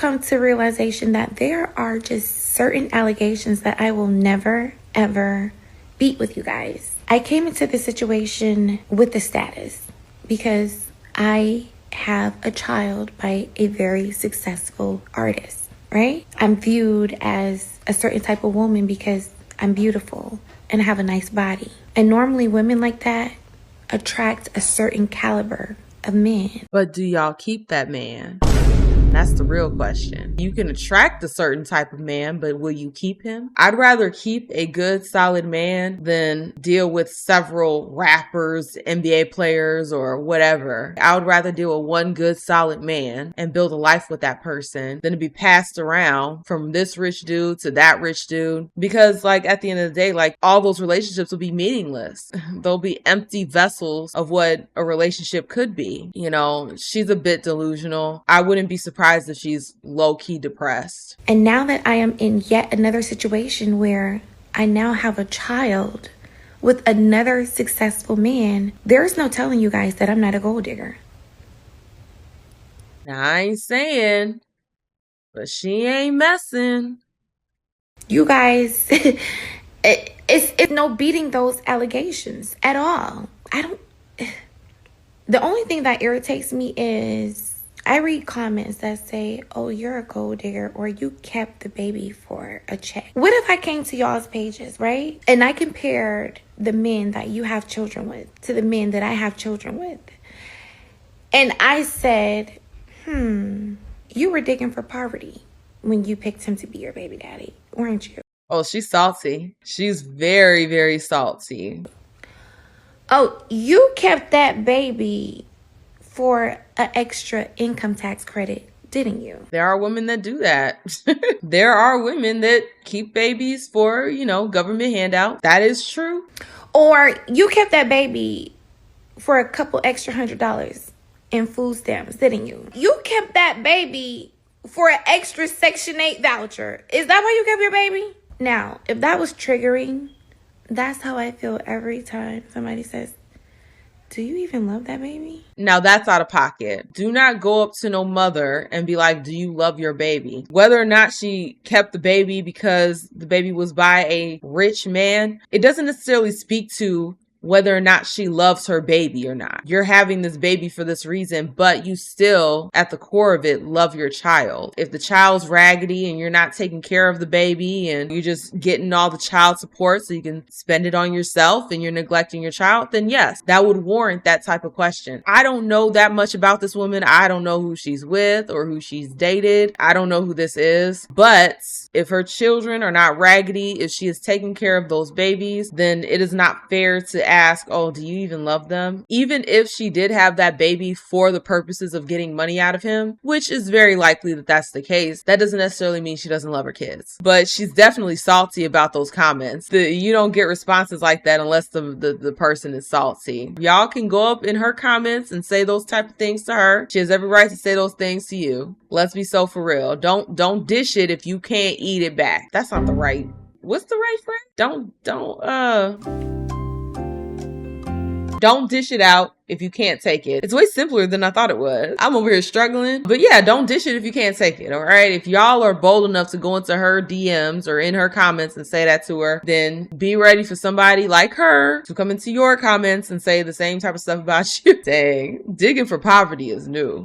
come to realization that there are just certain allegations that I will never, ever beat with you guys. I came into this situation with the status because I have a child by a very successful artist, right? I'm viewed as a certain type of woman because I'm beautiful and have a nice body. And normally women like that attract a certain caliber of men. But do y'all keep that man? That's the real question. You can attract a certain type of man, but will you keep him? I'd rather keep a good, solid man than deal with several rappers, NBA players, or whatever. I would rather deal with one good, solid man and build a life with that person than to be passed around from this rich dude to that rich dude. Because, like, at the end of the day, like, all those relationships will be meaningless. They'll be empty vessels of what a relationship could be. You know, she's a bit delusional. I wouldn't be surprised if she's low-key depressed. And now that I am in yet another situation where I now have a child with another successful man, there's no telling you guys that I'm not a gold digger. Now, I ain't saying, but she ain't messing. You guys, it's no beating those allegations at all. The only thing that irritates me is I read comments that say, oh, you're a gold digger, or you kept the baby for a check. What if I came to y'all's pages, right? And I compared the men that you have children with to the men that I have children with. And I said, you were digging for poverty when you picked him to be your baby daddy, weren't you? Oh, she's salty. She's very, very salty. Oh, you kept that baby for an extra income tax credit, didn't you? There are women that do that. There are women that keep babies for, government handout. That is true. Or you kept that baby for a couple extra $100 in food stamps, didn't you? You kept that baby for an extra Section 8 voucher. Is that why you kept your baby? Now, if that was triggering, that's how I feel every time somebody says, do you even love that baby? Now that's out of pocket. Do not go up to no mother and be like, do you love your baby? Whether or not she kept the baby because the baby was by a rich man, it doesn't necessarily speak to whether or not she loves her baby or not. You're having this baby for this reason, but you still, at the core of it, love your child. If the child's raggedy and you're not taking care of the baby and you're just getting all the child support so you can spend it on yourself and you're neglecting your child, then yes, that would warrant that type of question. I don't know that much about this woman. I don't know who she's with or who she's dated. I don't know who this is, but if her children are not raggedy, if she is taking care of those babies, then it is not fair to ask, oh, do you even love them? Even if she did have that baby for the purposes of getting money out of him, which is very likely that that's the case, that doesn't necessarily mean she doesn't love her kids. But she's definitely salty about those comments. You don't get responses like that unless the person is salty. Y'all can go up in her comments and say those type of things to her. She has every right to say those things to you. Let's be so for real. Don't dish it if you can't eat it back. That's not the right. What's the right phrase? Don't dish it out if you can't take it. It's way simpler than I thought it was. I'm over here struggling. But yeah, don't dish it if you can't take it, all right? If y'all are bold enough to go into her DMs or in her comments and say that to her, then be ready for somebody like her to come into your comments and say the same type of stuff about you. Dang, digging for poverty is new.